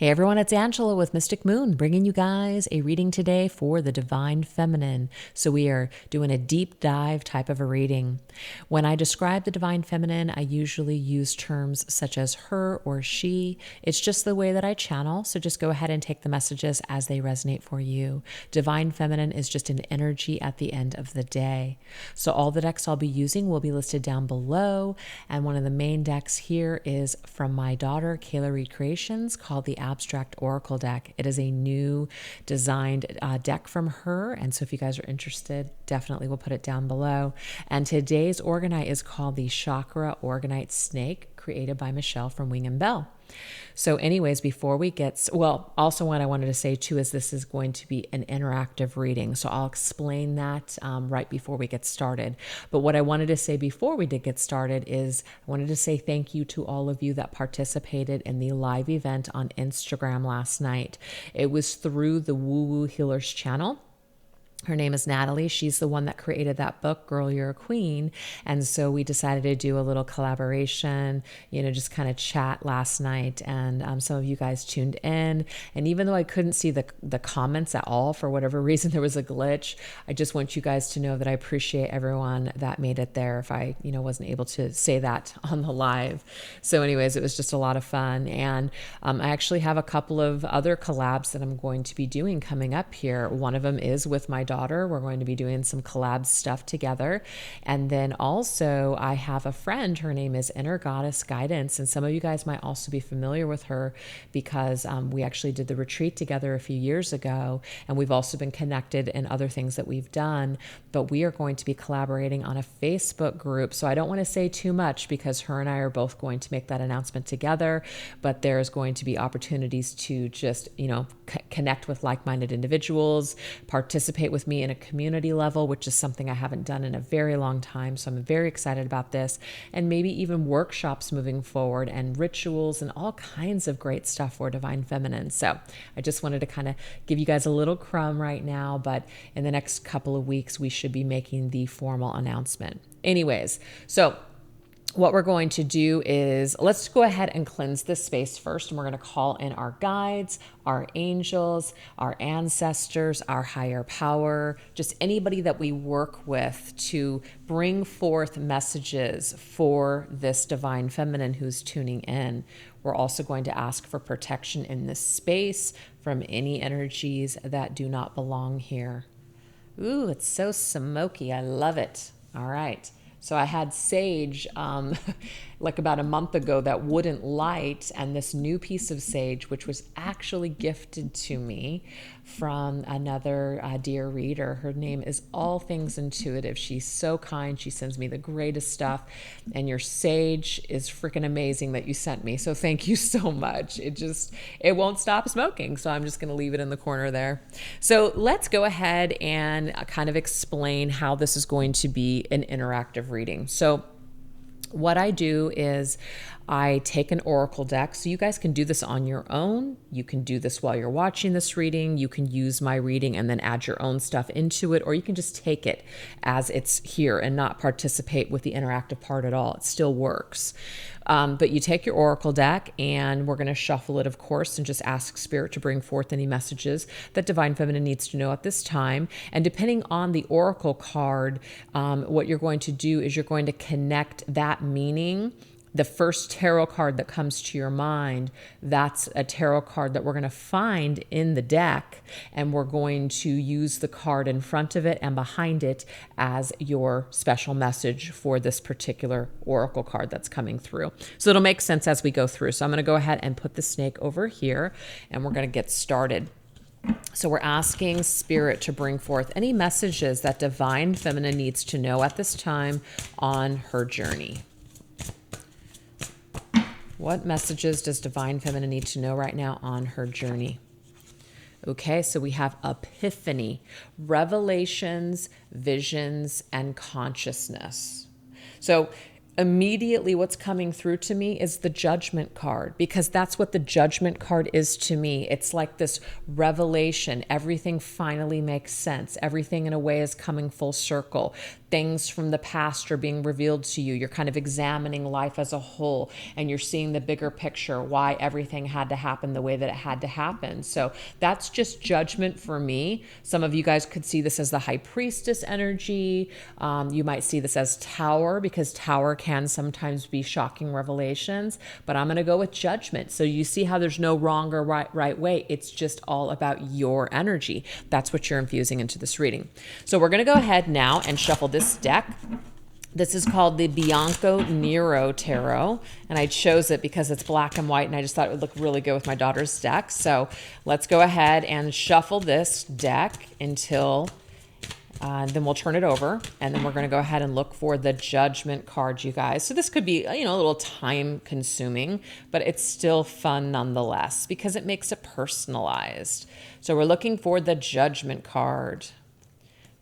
Hey everyone, it's Angela with Mystic Moon, bringing you guys a reading today for the Divine Feminine. So we are doing a deep dive type of a reading. When I describe the Divine Feminine, I usually use terms such as her or she. It's just the way that I channel, so just go ahead and take the messages as they resonate for you. Divine Feminine is just an energy at the end of the day. So all the decks I'll be using will be listed down below, and one of the main decks here is from my daughter, Kayla Reed Creations, called the Abstract Oracle deck. It is a new designed deck from her, and so if you guys are interested, definitely we'll put it down below. And today's Organite is called the Chakra Organite Snake, created by Michelle from Wing and Bell. So anyways, before we get, also what I wanted to say too is this is going to be an interactive reading. So I'll explain that right before we get started. But what I wanted to say before we did get started is I wanted to say thank you to all of you that participated in the live event on Instagram last night. It was through the Woo Woo Healers channel. Her name is Natalie. She's the one that created that book, Girl, You're a Queen. And so we decided to do a little collaboration, just kind of chat last night. And some of you guys tuned in. And even though I couldn't see the comments at all, for whatever reason, there was a glitch, I just want you guys to know that I appreciate everyone that made it there if I, wasn't able to say that on the live. So anyways, it was just a lot of fun. And I actually have a couple of other collabs that I'm going to be doing coming up here. One of them is with my daughter. We're going to be doing some collab stuff together. And then also I have a friend, her name is Inner Goddess Guidance. And some of you guys might also be familiar with her because we actually did the retreat together a few years ago. And we've also been connected in other things that we've done, but we are going to be collaborating on a Facebook group. So I don't want to say too much because her and I are both going to make that announcement together, but there's going to be opportunities to just, connect with like-minded individuals, participate with me in a community level, which is something I haven't done in a very long time. So I'm very excited about this, and maybe even workshops moving forward and rituals and all kinds of great stuff for Divine Feminine. So I just wanted to kind of give you guys a little crumb right now, but in the next couple of weeks, we should be making the formal announcement. Anyways, so what we're going to do is let's go ahead and cleanse this space first. And we're going to call in our guides, our angels, our ancestors, our higher power, just anybody that we work with to bring forth messages for this Divine Feminine who's tuning in. We're also going to ask for protection in this space from any energies that do not belong here. Ooh, it's so smoky. I love it. All right. So I had sage like about a month ago that wouldn't light, and this new piece of sage, which was actually gifted to me from another dear reader. Her name is All Things Intuitive. She's so kind. She sends me the greatest stuff, and your sage is freaking amazing that you sent me. So thank you so much. It won't stop smoking. So I'm just going to leave it in the corner there. So let's go ahead and kind of explain how this is going to be an interactive reading. So what I do is I take an oracle deck. So you guys can do this on your own. You can do this while you're watching this reading. You can use my reading and then add your own stuff into it, or you can just take it as it's here and not participate with the interactive part at all. It still works. But you take your oracle deck, and we're going to shuffle it, of course, and just ask Spirit to bring forth any messages that Divine Feminine needs to know at this time. And depending on the oracle card, what you're going to do is you're going to connect that meaning. The first tarot card that comes to your mind, that's a tarot card that we're going to find in the deck, and we're going to use the card in front of it and behind it as your special message for this particular oracle card that's coming through. So it'll make sense as we go through. So I'm going to go ahead and put the snake over here, and we're going to get started. So we're asking Spirit to bring forth any messages that Divine Feminine needs to know at this time on her journey. What messages does Divine Feminine need to know right now on her journey? Okay, so we have Epiphany, revelations, visions, and consciousness. So immediately what's coming through to me is the Judgment card, because that's what the Judgment card is to me. It's like this revelation. Everything finally makes sense. Everything in a way is coming full circle. things from the past are being revealed to you. You're kind of examining life as a whole, and you're seeing the bigger picture, why everything had to happen the way that it had to happen. So that's just judgment for me. Some of you guys could see this as the high priestess energy. You might see this as tower, because tower can sometimes be shocking revelations, but I'm going to go with judgment. So you see how there's no wrong or right way. It's just all about your energy. That's what you're infusing into this reading. So we're going to go ahead now and shuffle this deck. This is called the Bianco Nero Tarot, and I chose it because it's black and white, and I just thought it would look really good with my daughter's deck. So let's go ahead and shuffle this deck until then we'll turn it over, and then we're going to go ahead and look for the Judgment card, you guys. So this could be, a little time consuming, but it's still fun nonetheless because it makes it personalized. So we're looking for the Judgment card.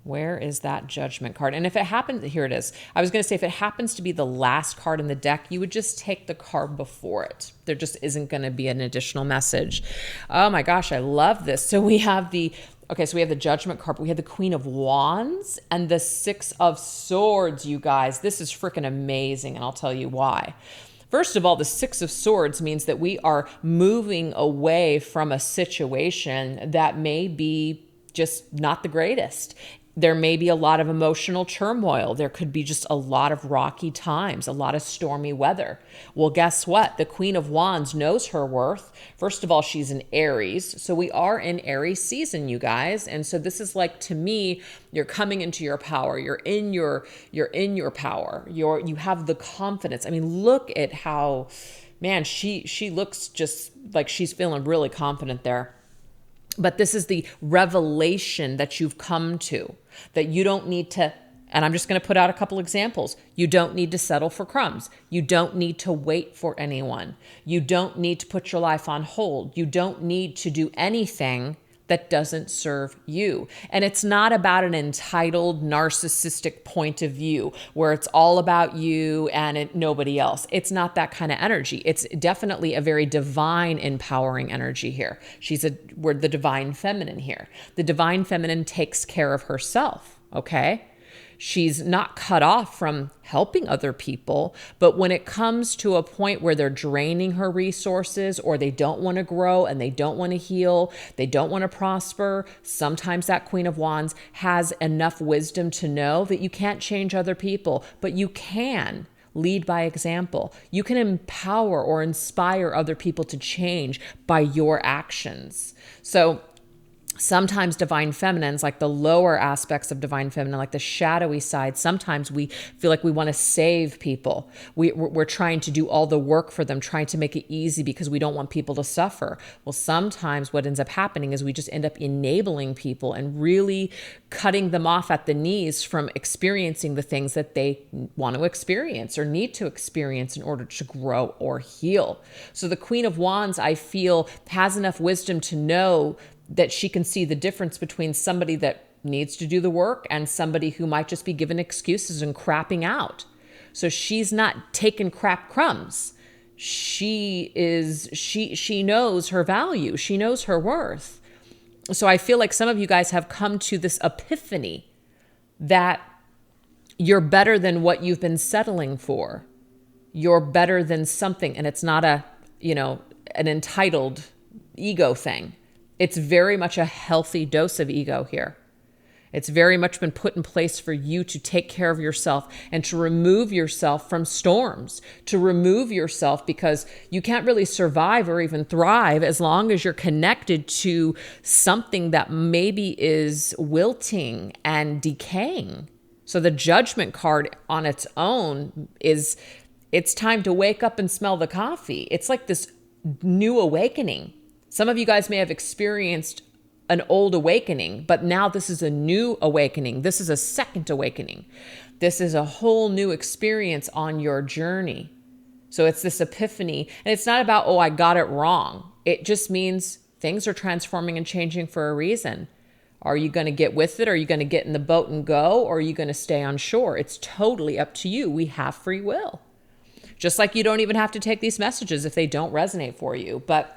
Where is that Judgment card? And if it happens, here it is. I was going to say, if it happens to be the last card in the deck, you would just take the card before it. There just isn't going to be an additional message. Oh my gosh, I love this. So we have the Judgment card, but we have the Queen of Wands and the Six of Swords, you guys. This is freaking amazing, and I'll tell you why. First of all, the Six of Swords means that we are moving away from a situation that may be just not the greatest. There may be a lot of emotional turmoil. There could be just a lot of rocky times, a lot of stormy weather. Well, guess what? The Queen of Wands knows her worth. First of all, she's an Aries. So we are in Aries season, you guys. And so this is like, to me, you're coming into your power. You're in your power. You have the confidence. I mean, look at how, man, she looks just like she's feeling really confident there. But this is the revelation that you've come to, that you don't need to, and I'm just going to put out a couple examples. You don't need to settle for crumbs. You don't need to wait for anyone. You don't need to put your life on hold. You don't need to do anything that doesn't serve you. And it's not about an entitled, narcissistic point of view where it's all about you and nobody else. It's not that kind of energy. It's definitely a very divine, empowering energy here. We're the divine feminine here. The divine feminine takes care of herself, okay? She's not cut off from helping other people, but when it comes to a point where they're draining her resources, or they don't want to grow and they don't want to heal, they don't want to prosper, sometimes that Queen of Wands has enough wisdom to know that you can't change other people, but you can lead by example. You can empower or inspire other people to change by your actions. So sometimes divine feminines, like the lower aspects of divine feminine, like the shadowy side, sometimes we feel like we want to save people. We're trying to do all the work for them, trying to make it easy because we don't want people to suffer. Well, sometimes what ends up happening is we just end up enabling people and really cutting them off at the knees from experiencing the things that they want to experience or need to experience in order to grow or heal. So the Queen of Wands, I feel, has enough wisdom to know that she can see the difference between somebody that needs to do the work and somebody who might just be given excuses and crapping out. So she's not taking crap crumbs. She knows her value. She knows her worth. So I feel like some of you guys have come to this epiphany that you're better than what you've been settling for. You're better than something, and it's not an entitled ego thing. It's very much a healthy dose of ego here. It's very much been put in place for you to take care of yourself and to remove yourself from storms, to remove yourself because you can't really survive or even thrive as long as you're connected to something that maybe is wilting and decaying. So the Judgment card on its own it's time to wake up and smell the coffee. It's like this new awakening. Some of you guys may have experienced an old awakening, but now this is a new awakening. This is a second awakening. This is a whole new experience on your journey. So it's this epiphany, and it's not about, I got it wrong. It just means things are transforming and changing for a reason. Are you going to get with it? Are you going to get in the boat and go? Or are you going to stay on shore? It's totally up to you. We have free will. Just like you don't even have to take these messages if they don't resonate for you. But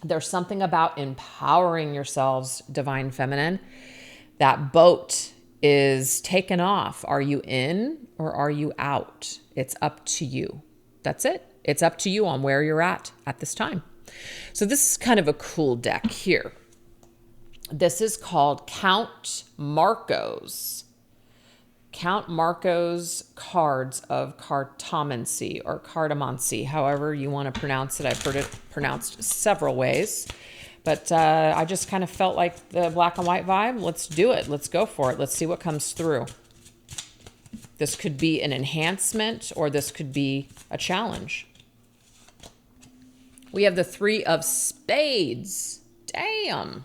there's something about empowering yourselves, divine feminine. That boat is taken off. Are you in or are you out? It's up to you. That's it. It's up to you on where you're at this time. So this is kind of a cool deck here. This is called Count Marco's Cards of Cartomancy or Cartomancy, however you want to pronounce it. I've heard it pronounced several ways, but I just kind of felt like the black and white vibe. Let's do it. Let's go for it. Let's see what comes through. This could be an enhancement or this could be a challenge. We have the Three of Spades. Damn.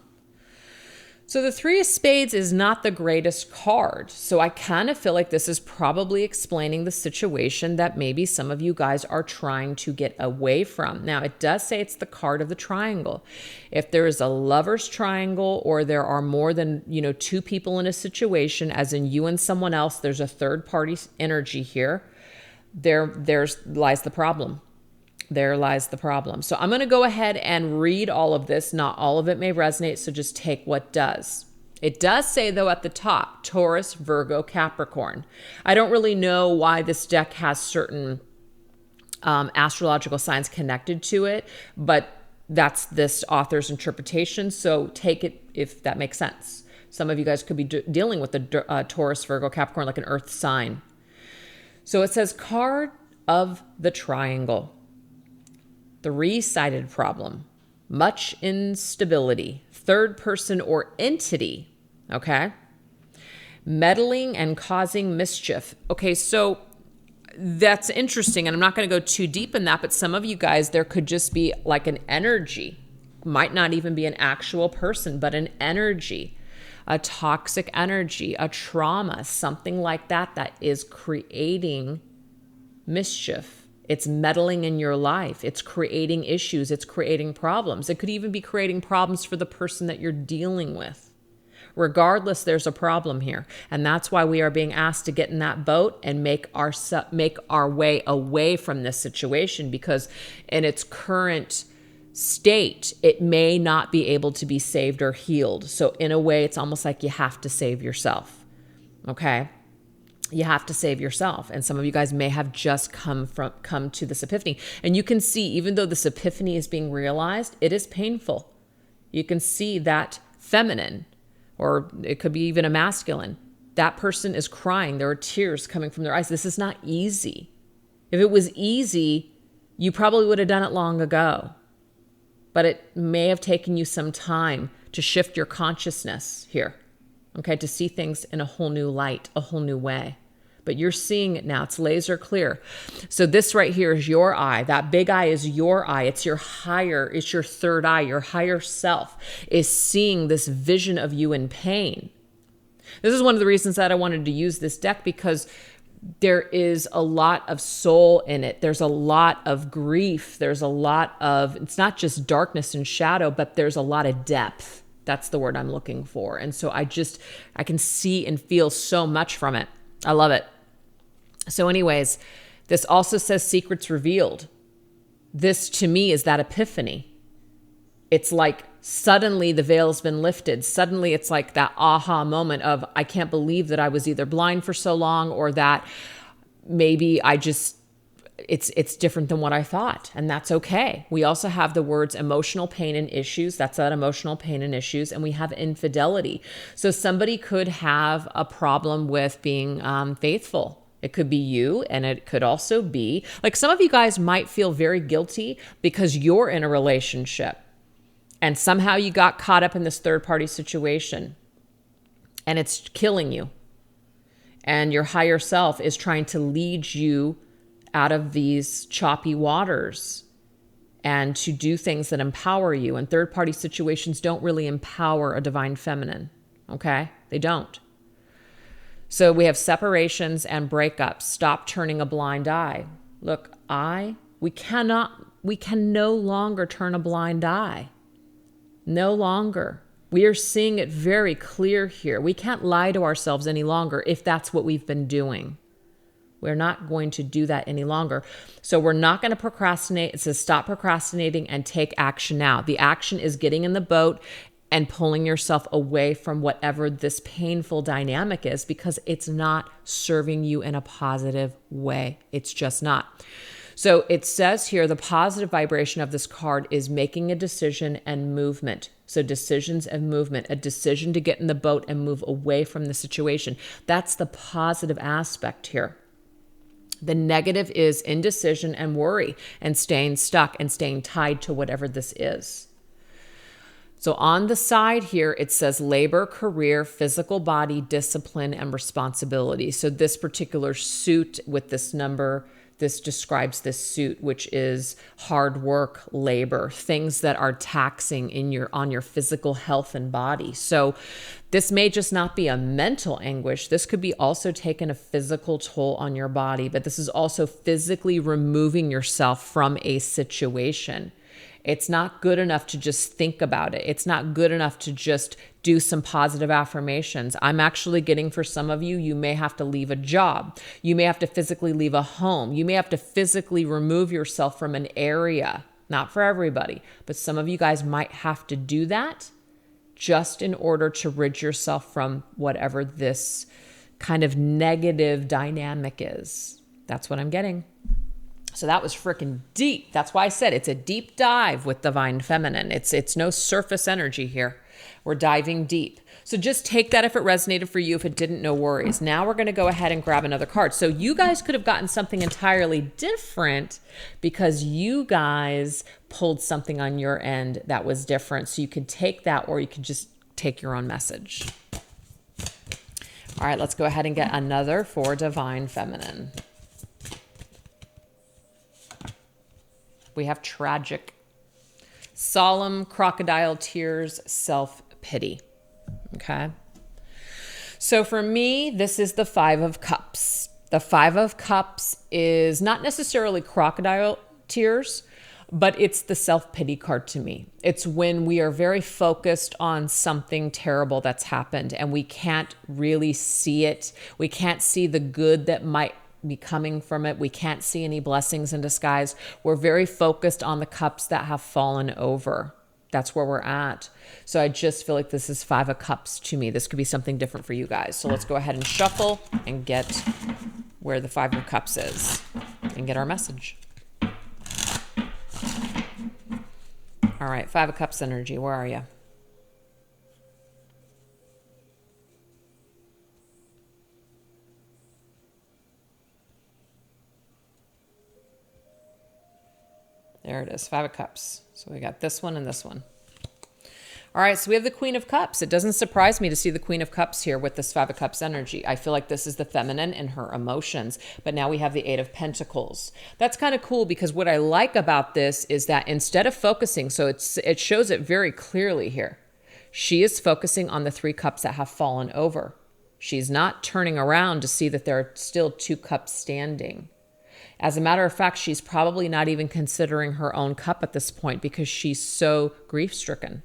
So the Three of Spades is not the greatest card. So I kind of feel like this is probably explaining the situation that maybe some of you guys are trying to get away from. Now, it does say it's the card of the triangle. If there is a lover's triangle or there are more than, two people in a situation, as in you and someone else, there's a third party energy here, there's lies the problem. There lies the problem. So I'm going to go ahead and read all of this. Not all of it may resonate, so just take what does. It does say, though, at the top, Taurus, Virgo, Capricorn. I don't really know why this deck has certain astrological signs connected to it, but that's this author's interpretation, so take it if that makes sense. Some of you guys could be dealing with the Taurus, Virgo, Capricorn, like an earth sign. So it says, card of the triangle. Three-sided problem, much instability, third person or entity, okay? Meddling and causing mischief. Okay, so that's interesting, and I'm not going to go too deep in that, but some of you guys, there could just be like an energy, might not even be an actual person, but an energy, a toxic energy, a trauma, something like that, that is creating mischief. It's meddling in your life. It's creating issues. It's creating problems. It could even be creating problems for the person that you're dealing with. Regardless, there's a problem here. And that's why we are being asked to get in that boat and make our way away from this situation, because in its current state, it may not be able to be saved or healed. So in a way, it's almost like you have to save yourself. Okay? You have to save yourself. And some of you guys may have just come to this epiphany. And you can see, even though this epiphany is being realized, it is painful. You can see that feminine, or it could be even a masculine, that person is crying. There are tears coming from their eyes. This is not easy. If it was easy, you probably would have done it long ago. But it may have taken you some time to shift your consciousness here. Okay, to see things in a whole new light, a whole new way. But you're seeing it now. It's laser clear. So this right here is your eye. That big eye is your eye. It's your third eye. Your higher self is seeing this vision of you in pain. This is one of the reasons that I wanted to use this deck, because there is a lot of soul in it. There's a lot of grief. There's a lot of, it's not just darkness and shadow, but there's a lot of depth. That's the word I'm looking for. And so I can see and feel so much from it. I love it. So anyways, this also says secrets revealed. This to me is that epiphany. It's like suddenly the veil's been lifted. Suddenly it's like that aha moment of, I can't believe that I was either blind for so long, or that maybe it's different than what I thought, and that's okay. We also have the words emotional pain and issues. That's that emotional pain and issues. And we have infidelity. So somebody could have a problem with being faithful. It could be you, and it could also be, like, some of you guys might feel very guilty because you're in a relationship and somehow you got caught up in this third party situation and it's killing you. And your higher self is trying to lead you out of these choppy waters and to do things that empower you. And third party situations don't really empower a divine feminine. Okay? They don't. So we have separations and breakups. Stop turning a blind eye. Look, we can no longer turn a blind eye. No longer. We are seeing it very clear here. We can't lie to ourselves any longer if that's what we've been doing. We're not going to do that any longer. So we're not going to procrastinate. It says stop procrastinating and take action now. The action is getting in the boat and pulling yourself away from whatever this painful dynamic is, because it's not serving you in a positive way. It's just not. So it says here, the positive vibration of this card is making a decision and movement. So decisions and movement, a decision to get in the boat and move away from the situation. That's the positive aspect here. The negative is indecision and worry and staying stuck and staying tied to whatever this is. So on the side here, it says labor, career, physical body, discipline, and responsibility. So this particular suit with this number, this describes this suit, which is hard work, labor, things that are taxing on your physical health and body. So this may just not be a mental anguish. This could be also taking a physical toll on your body, but this is also physically removing yourself from a situation. It's not good enough to just think about it. It's not good enough to just do some positive affirmations. I'm actually getting, for some of you, you may have to leave a job. You may have to physically leave a home. You may have to physically remove yourself from an area. Not for everybody, but some of you guys might have to do that just in order to rid yourself from whatever this kind of negative dynamic is. That's what I'm getting. So that was freaking deep. That's why I said it's a deep dive with Divine Feminine. It's no surface energy here. We're diving deep. So just take that if it resonated for you. If it didn't, no worries. Now we're going to go ahead and grab another card. So you guys could have gotten something entirely different because you guys pulled something on your end that was different. So you could take that, or you could just take your own message. All right, let's go ahead and get another for Divine Feminine. We have tragic, solemn, crocodile tears, self-pity. Okay. So for me, this is the Five of Cups. The Five of Cups is not necessarily crocodile tears, but it's the self-pity card to me. It's when we are very focused on something terrible that's happened and we can't really see it. We can't see the good that might be coming from it. We can't see any blessings in disguise. We're very focused on the cups that have fallen over. That's where we're at. So I just feel like this is Five of Cups to me. This could be something different for you guys. So let's go ahead and shuffle and get where the Five of Cups is and get our message. All right, Five of Cups energy, where are you? There it is, Five of Cups. So we got this one and this one. All right, so we have the Queen of Cups. It doesn't surprise me to see the Queen of Cups here with this Five of Cups energy. I feel like this is the feminine and her emotions, but now we have the Eight of Pentacles. That's kind of cool because what I like about this is that instead of focusing, so it shows it very clearly here. She is focusing on the three cups that have fallen over. She's not turning around to see that there are still two cups standing. As a matter of fact, she's probably not even considering her own cup at this point because she's so grief-stricken.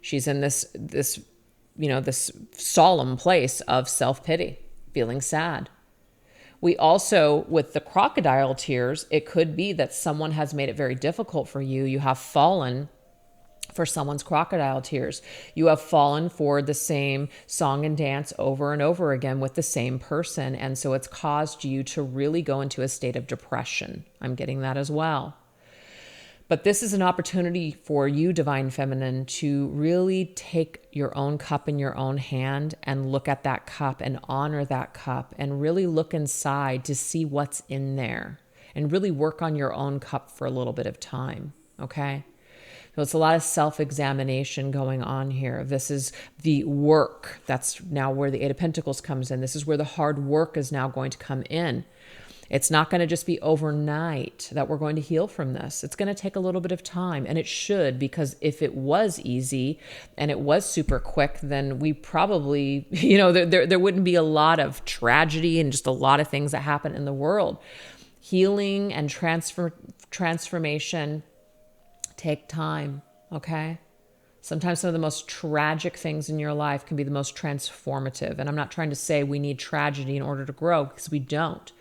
She's in this solemn place of self-pity, feeling sad. We also, with the crocodile tears, it could be that someone has made it very difficult for you. You have fallen for someone's crocodile tears. You have fallen for the same song and dance over and over again with the same person. And so it's caused you to really go into a state of depression. I'm getting that as well. But this is an opportunity for you, Divine Feminine, to really take your own cup in your own hand and look at that cup and honor that cup and really look inside to see what's in there and really work on your own cup for a little bit of time. Okay. So it's a lot of self-examination going on here. This is the work. That's now where the Eight of Pentacles comes in. This is where the hard work is now going to come in. It's not going to just be overnight that we're going to heal from this. It's going to take a little bit of time, and it should, because if it was easy and it was super quick, then we probably, there wouldn't be a lot of tragedy and just a lot of things that happen in the world. Healing and transformation take time, okay? Sometimes some of the most tragic things in your life can be the most transformative. And I'm not trying to say we need tragedy in order to grow, because we don't.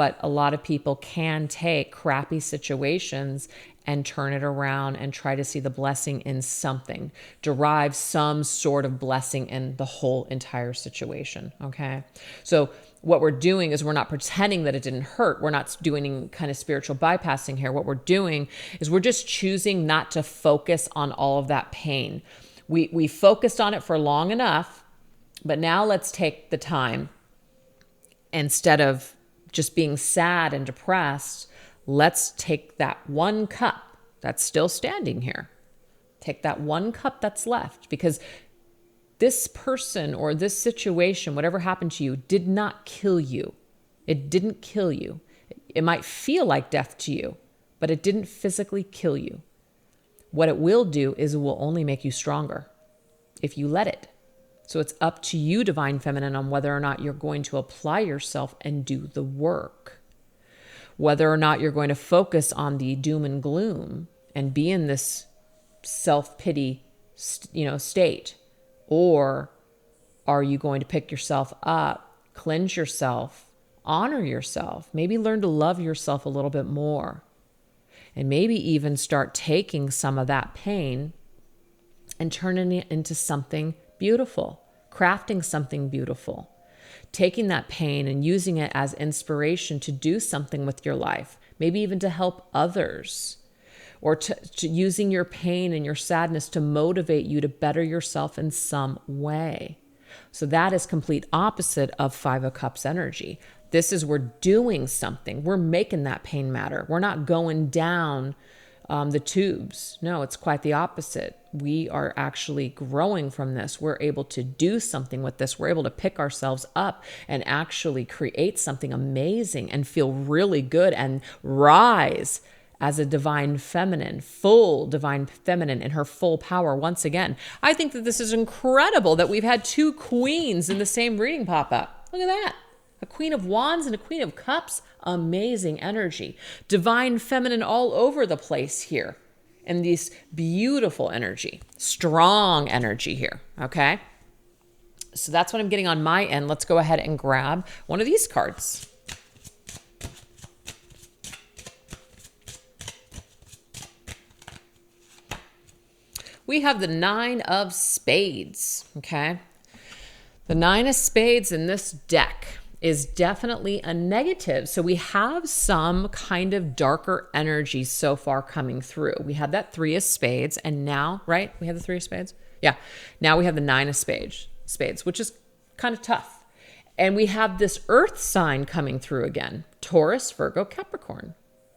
But a lot of people can take crappy situations and turn it around and try to see the blessing in something, derive some sort of blessing in the whole entire situation. Okay. So what we're doing is we're not pretending that it didn't hurt. We're not doing any kind of spiritual bypassing here. What we're doing is we're just choosing not to focus on all of that pain. We focused on it for long enough, but now let's take the time, instead of just being sad and depressed, let's take that one cup that's still standing here. Take that one cup that's left, because this person or this situation, whatever happened to you, did not kill you. It didn't kill you. It might feel like death to you, but it didn't physically kill you. What it will do is it will only make you stronger if you let it. So it's up to you, Divine Feminine, on whether or not you're going to apply yourself and do the work. Whether or not you're going to focus on the doom and gloom and be in this self-pity, state. Or are you going to pick yourself up, cleanse yourself, honor yourself, maybe learn to love yourself a little bit more, and maybe even start taking some of that pain and turning it into something beautiful, crafting something beautiful, taking that pain and using it as inspiration to do something with your life, maybe even to help others, or to using your pain and your sadness to motivate you to better yourself in some way. So that is complete opposite of Five of Cups energy. This is we're doing something. We're making that pain matter. We're not going down the tubes. No, it's quite the opposite. We are actually growing from this. We're able to do something with this. We're able to pick ourselves up and actually create something amazing and feel really good and rise as a divine feminine, full divine feminine in her full power once again. I think that this is incredible that we've had two queens in the same reading pop up. Look at that. A Queen of Wands and a Queen of Cups. Amazing energy. Divine feminine all over the place here. And this beautiful energy. Strong energy here. Okay? So that's what I'm getting on my end. Let's go ahead and grab one of these cards. We have the Nine of Spades. Okay? The Nine of Spades in this deck is definitely a negative. So we have some kind of darker energy so far coming through. We had that Three of Spades, and now, right? We have the Three of Spades? Yeah. Now we have the Nine of Spades, which is kind of tough. And we have this earth sign coming through again. Taurus, Virgo, Capricorn.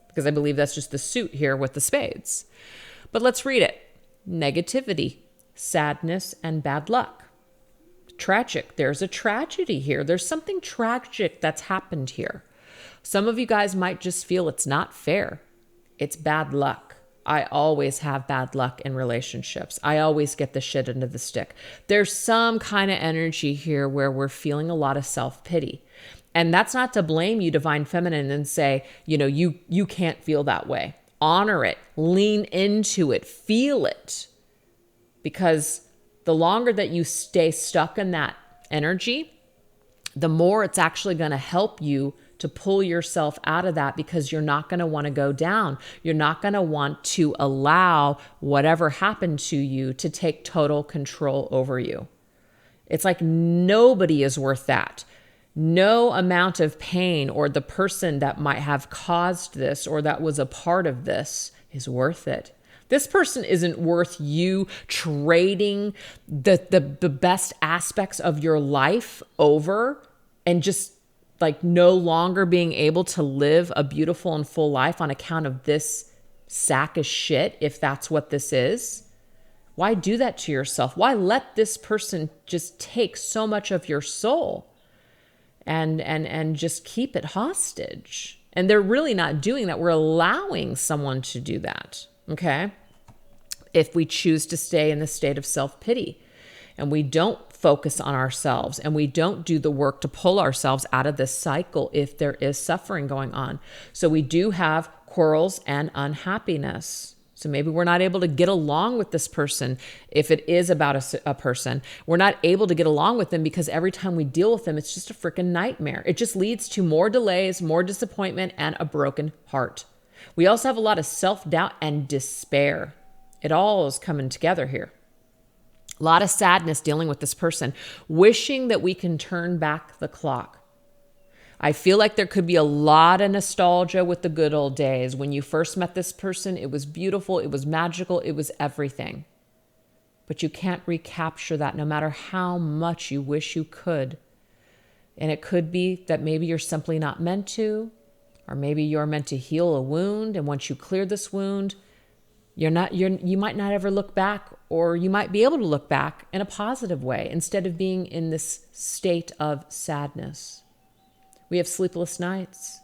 Because I believe that's just the suit here with the spades. But let's read it. Negativity, sadness, and bad luck. Tragic. There's a tragedy here. There's something tragic that's happened here. Some of you guys might just feel it's not fair. It's bad luck. I always have bad luck in relationships. I always get the shit into the stick. There's some kind of energy here where we're feeling a lot of self-pity. And that's not to blame you, Divine Feminine, and say, you can't feel that way. Honor it. Lean into it. Feel it. Because the longer that you stay stuck in that energy, the more it's actually going to help you to pull yourself out of that, because you're not going to want to go down. You're not going to want to allow whatever happened to you to take total control over you. It's like nobody is worth that. No amount of pain or the person that might have caused this or that was a part of this is worth it. This person isn't worth you trading the best aspects of your life over and just like no longer being able to live a beautiful and full life on account of this sack of shit, if that's what this is. Why do that to yourself? Why let this person just take so much of your soul and just keep it hostage? And they're really not doing that. We're allowing someone to do that. Okay? If we choose to stay in the state of self-pity and we don't focus on ourselves and we don't do the work to pull ourselves out of this cycle if there is suffering going on. So we do have quarrels and unhappiness. So maybe we're not able to get along with this person. If it is about a person, we're not able to get along with them because every time we deal with them, it's just a freaking nightmare. It just leads to more delays, more disappointment, and a broken heart. We also have a lot of self-doubt and despair. It all is coming together here. A lot of sadness dealing with this person, wishing that we can turn back the clock. I feel like there could be a lot of nostalgia with the good old days. When you first met this person, it was beautiful, it was magical, it was everything. But you can't recapture that no matter how much you wish you could. And it could be that maybe you're simply not meant to, or maybe you're meant to heal a wound. And once you clear this wound, you might not ever look back, or you might be able to look back in a positive way instead of being in this state of sadness. We have sleepless nights.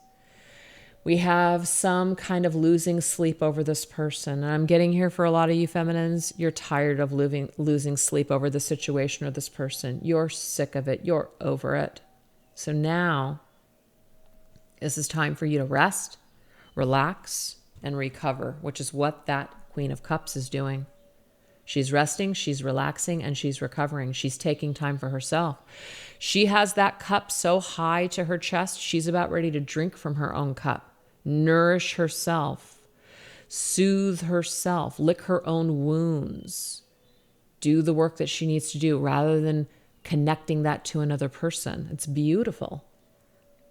We have some kind of losing sleep over this person. And I'm getting here for a lot of you feminines. You're tired of losing sleep over the situation or this person. You're sick of it. You're over it. So now, this is time for you to rest, relax, and recover, which is what that Queen of Cups is doing. She's resting, she's relaxing, and she's recovering. She's taking time for herself. She has that cup so high to her chest, she's about ready to drink from her own cup, nourish herself, soothe herself, lick her own wounds, do the work that she needs to do rather than connecting that to another person. It's beautiful.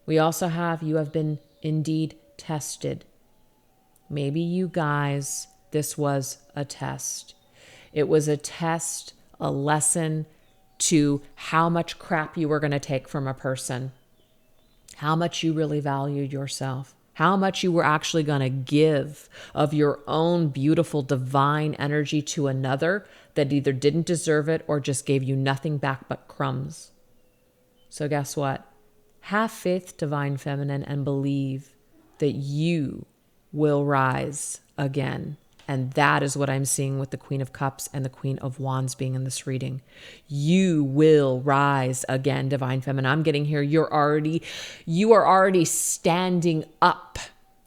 We also have, you have been indeed tested. Maybe you guys, this was a test. It was a test, a lesson to how much crap you were going to take from a person, how much you really valued yourself, how much you were actually going to give of your own beautiful divine energy to another that either didn't deserve it or just gave you nothing back but crumbs. So guess what? Have faith, divine feminine, and believe that you will rise again. And that is what I'm seeing with the Queen of Cups and the Queen of Wands being in this reading. You will rise again, divine feminine. I'm getting here. You are already standing up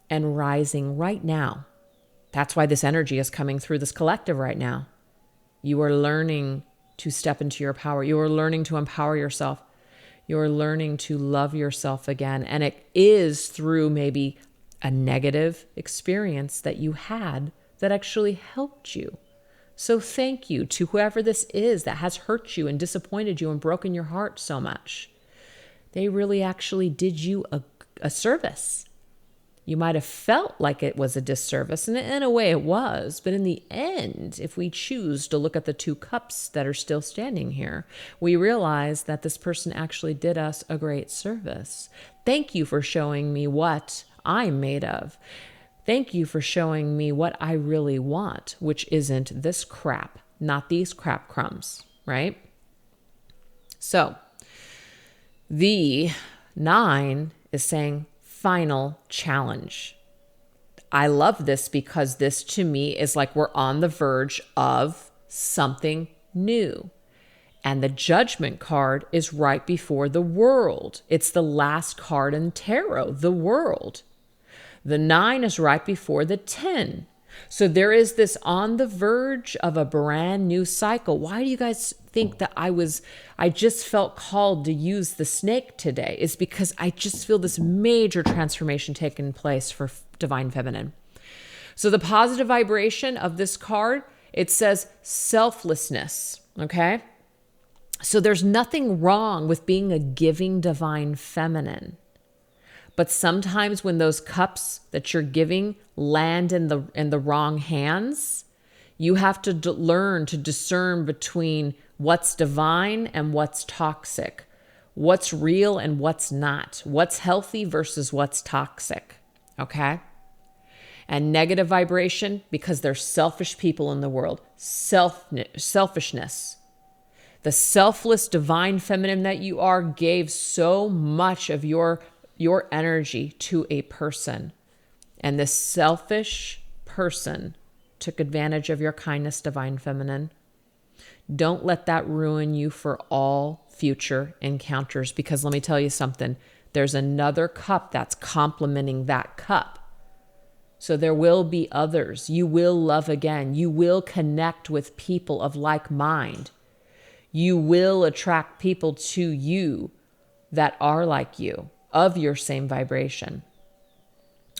and rising right now. That's why this energy is coming through this collective right now. You are learning to step into your power. You are learning to empower yourself. You are learning to love yourself again. And it is through maybe a negative experience that you had that actually helped you. So thank you to whoever this is that has hurt you and disappointed you and broken your heart so much. They really actually did you a service. You might have felt like it was a disservice, and in a way it was, but in the end, if we choose to look at the two cups that are still standing here, we realize that this person actually did us a great service. Thank you for showing me what I'm made of. Thank you for showing me what I really want, which isn't this crap, not these crap crumbs, right? So the 9 is saying final challenge. I love this because this to me is like we're on the verge of something new. And the Judgment card is right before the World. It's the last card in tarot, the World. The 9 is right before the 10. So there is this on the verge of a brand new cycle. Why do you guys think that I just felt called to use the snake today? Is because I just feel this major transformation taking place for divine feminine. So the positive vibration of this card, it says selflessness, okay? So there's nothing wrong with being a giving divine feminine. But sometimes when those cups that you're giving land in the wrong hands, you have to learn to discern between what's divine and what's toxic, what's real and what's not, what's healthy versus what's toxic, okay? And negative vibration, because there's selfish people in the world, selfishness. The selfless divine feminine that you are gave so much of your energy to a person. And this selfish person took advantage of your kindness, divine feminine. Don't let that ruin you for all future encounters, because let me tell you something. There's another cup that's complementing that cup. So there will be others. You will love again. You will connect with people of like mind. You will attract people to you that are like you, of your same vibration.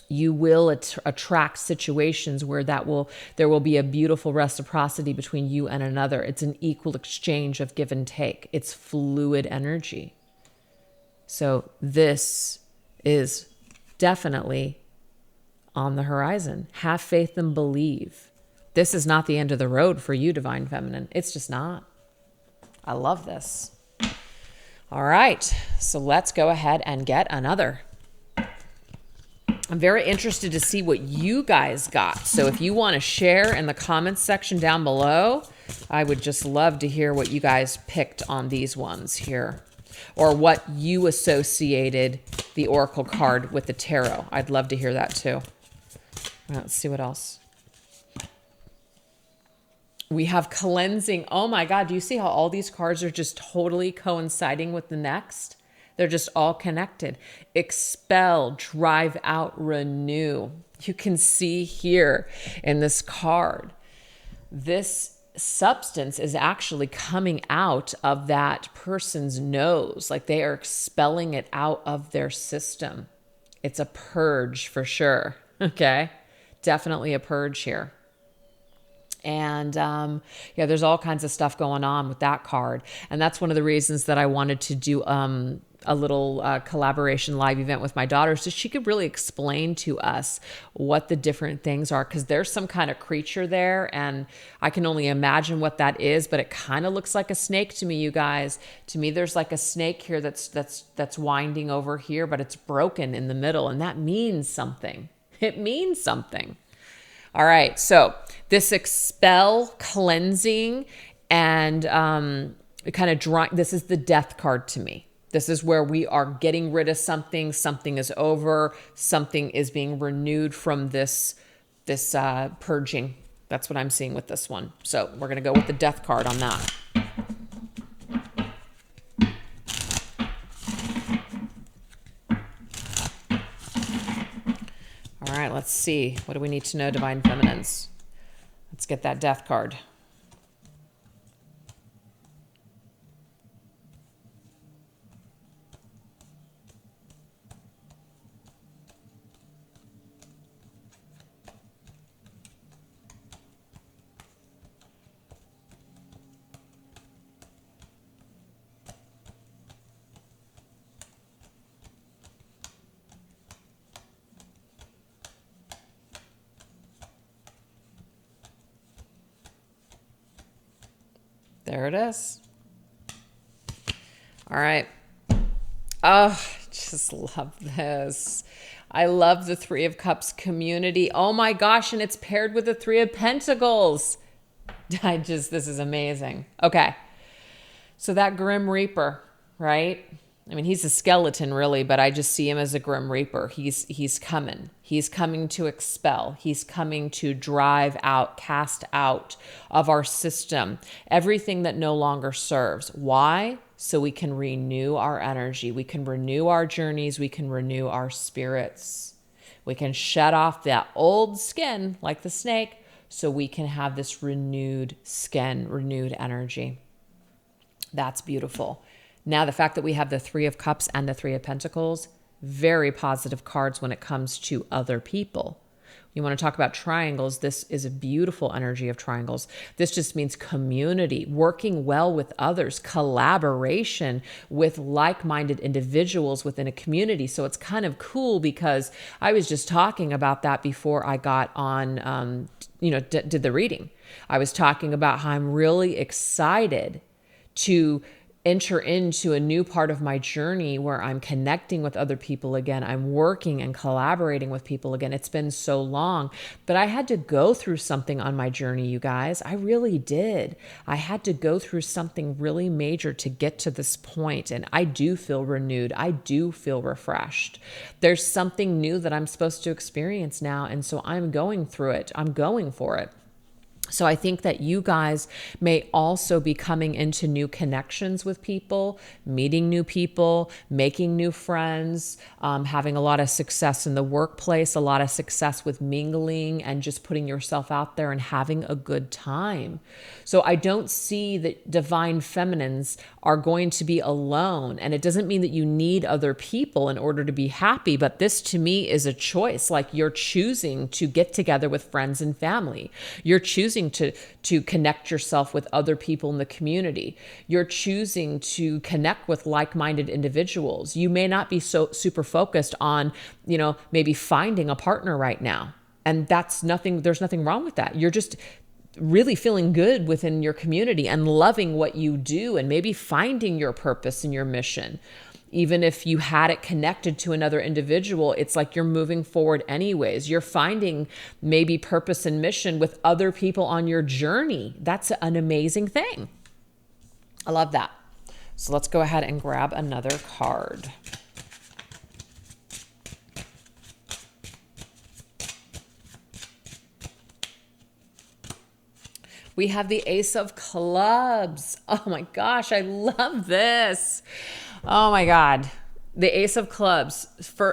You will attract situations where there will be a beautiful reciprocity between you and another. It's an equal exchange of give and take. It's fluid energy. So this is definitely on the horizon. Have faith and believe. This is not the end of the road for you, Divine Feminine. It's just not. I love this. All right, so let's go ahead and get another. I'm very interested to see what you guys got. So if you want to share in the comments section down below, I would just love to hear what you guys picked on these ones here, or what you associated the Oracle card with the tarot. I'd love to hear that too. Let's see what else. We have cleansing. Oh my God, do you see how all these cards are just totally coinciding with the next? They're just all connected. Expel, drive out, renew. You can see here in this card, this substance is actually coming out of that person's nose. Like they are expelling it out of their system. It's a purge for sure. Okay. Definitely a purge here. And yeah, there's all kinds of stuff going on with that card. And that's one of the reasons that I wanted to do a little collaboration live event with my daughter, so she could really explain to us what the different things are, because there's some kind of creature there, and I can only imagine what that is, but it kind of looks like a snake to me, you guys. To me, there's like a snake here that's winding over here, but it's broken in the middle, and that means something. It means something. All right, so this expel, cleansing, and kind of drawing, this is the death card to me. This is where we are getting rid of something. Something is over. Something is being renewed from this purging. That's what I'm seeing with this one. So we're going to go with the death card on that. All right, let's see. What do we need to know, Divine Feminines? Let's get that death card. There it is. All right. Oh, just love this. I love the Three of Cups community. Oh my gosh, and it's paired with the Three of Pentacles. This is amazing. Okay. So that Grim Reaper, right? I mean, he's a skeleton really, but I just see him as a Grim Reaper. He's coming. He's coming to expel. He's coming to drive out, cast out of our system everything that no longer serves. Why? So we can renew our energy. We can renew our journeys. We can renew our spirits. We can shed off that old skin like the snake so we can have this renewed skin, renewed energy. That's beautiful. Now, the fact that we have the Three of Cups and the Three of Pentacles, very positive cards when it comes to other people. You want to talk about triangles, this is a beautiful energy of triangles. This just means community, working well with others, collaboration with like-minded individuals within a community. So it's kind of cool because I was just talking about that before I got on, did the reading. I was talking about how I'm really excited to enter into a new part of my journey where I'm connecting with other people again. I'm working and collaborating with people again. It's been so long, but I had to go through something on my journey, you guys. I really did. I had to go through something really major to get to this point, and I do feel renewed. I do feel refreshed. There's something new that I'm supposed to experience now, and so I'm going through it. I'm going for it. So I think that you guys may also be coming into new connections with people, meeting new people, making new friends, having a lot of success in the workplace, a lot of success with mingling and just putting yourself out there and having a good time. So I don't see that divine feminines are going to be alone. And it doesn't mean that you need other people in order to be happy, but this to me is a choice. Like you're choosing to get together with friends and family. You're choosing to connect yourself with other people in the community. You're choosing to connect with like-minded individuals. You may not be so super focused on, maybe finding a partner right now. And there's nothing wrong with that. You're just really feeling good within your community and loving what you do and maybe finding your purpose and your mission. Even if you had it connected to another individual, it's like you're moving forward anyways. You're finding maybe purpose and mission with other people on your journey. That's an amazing thing. I love that. So let's go ahead and grab another card. We have the Ace of Clubs. Oh my gosh, I love this. Oh my God. The Ace of Clubs.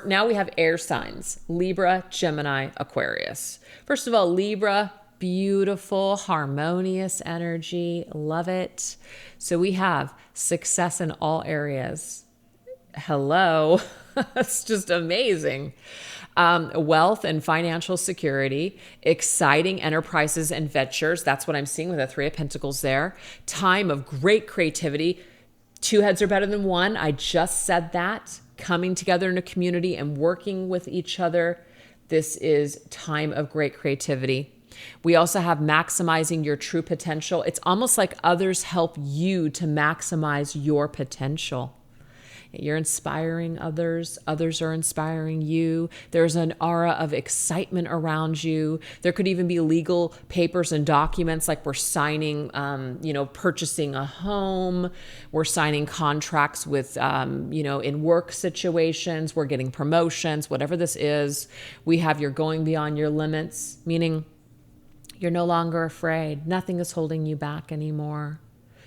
Now we have air signs: Libra, Gemini, Aquarius. First of all, Libra, beautiful, harmonious energy. Love it. So we have success in all areas. Hello. That's just amazing. Wealth and financial security, exciting enterprises and ventures. That's what I'm seeing with the Three of Pentacles there. Time of great creativity. Two heads are better than one. I just said that. Coming together in a community and working with each other. This is time of great creativity. We also have maximizing your true potential. It's almost like others help you to maximize your potential. You're inspiring others. Others are inspiring you. There's an aura of excitement around you. There could even be legal papers and documents, like we're signing, purchasing a home. We're signing contracts with, in work situations. We're getting promotions, whatever this is. We have you're going beyond your limits, meaning you're no longer afraid. Nothing is holding you back anymore.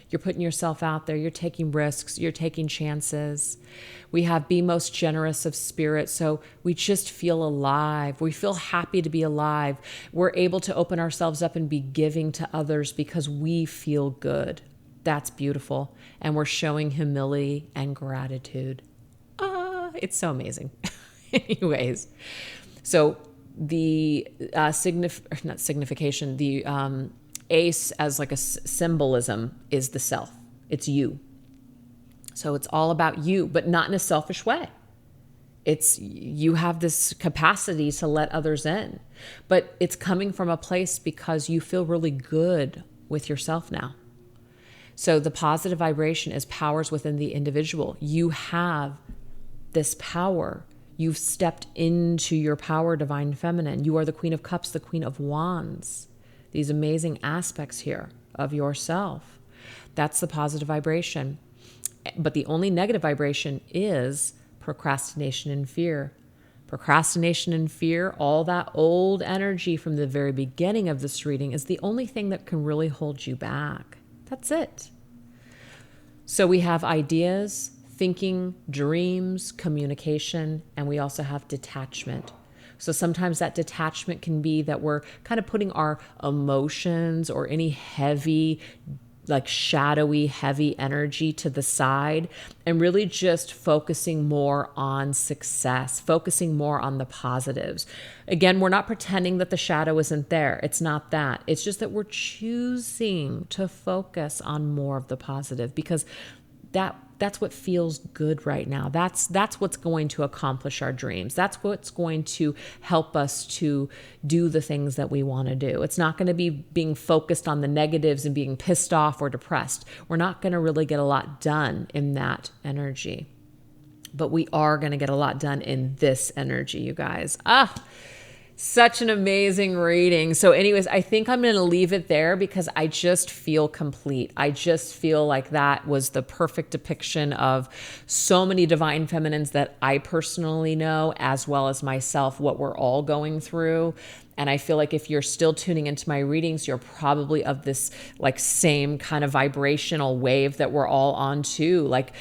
You're putting yourself out there. You're taking risks. You're taking chances. We have be most generous of spirit. So we just feel alive. We feel happy to be alive. We're able to open ourselves up and be giving to others because we feel good. That's beautiful. And we're showing humility and gratitude. It's so amazing. Anyways, so the signification, the ace as like a symbolism is the self. It's you. So it's all about you, but not in a selfish way. It's you have this capacity to let others in, but it's coming from a place because you feel really good with yourself now. So the positive vibration is powers within the individual. You have this power. You've stepped into your power, divine feminine. You are the Queen of Cups, the Queen of Wands. These amazing aspects here of yourself. That's the positive vibration. But the only negative vibration is procrastination and fear. Procrastination and fear, all that old energy from the very beginning of this reading, is the only thing that can really hold you back. That's it. So we have ideas, thinking, dreams, communication, and we also have detachment. So sometimes that detachment can be that we're kind of putting our emotions or any heavy, like shadowy, heavy energy to the side and really just focusing more on success, focusing more on the positives. Again, we're not pretending that the shadow isn't there. It's not that. It's just that we're choosing to focus on more of the positive because that's what feels good right now. That's what's going to accomplish our dreams. That's what's going to help us to do the things that we want to do. It's not going to be being focused on the negatives and being pissed off or depressed. We're not going to really get a lot done in that energy. But we are going to get a lot done in this energy, you guys. Such an amazing reading. So anyways, I think I'm going to leave it there because I just feel complete. I just feel like that was the perfect depiction of so many divine feminines that I personally know, as well as myself, what we're all going through. And I feel like if you're still tuning into my readings, you're probably of this like same kind of vibrational wave that we're all on too. Like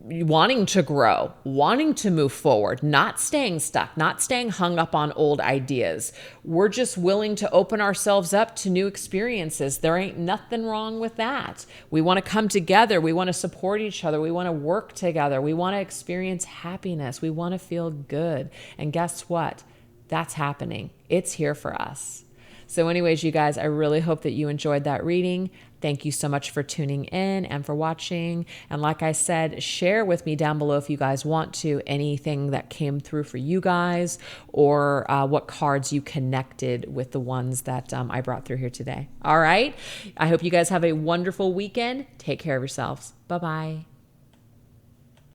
wanting to grow, wanting to move forward, not staying stuck, not staying hung up on old ideas. We're just willing to open ourselves up to new experiences. There ain't nothing wrong with that. We want to come together. We want to support each other. We want to work together. We want to experience happiness. We want to feel good. And guess what? That's happening. It's here for us. So anyways, you guys, I really hope that you enjoyed that reading. Thank you so much for tuning in and for watching. And like I said, share with me down below if you guys want to, anything that came through for you guys, or what cards you connected with the ones that I brought through here today. All right. I hope you guys have a wonderful weekend. Take care of yourselves. Bye-bye.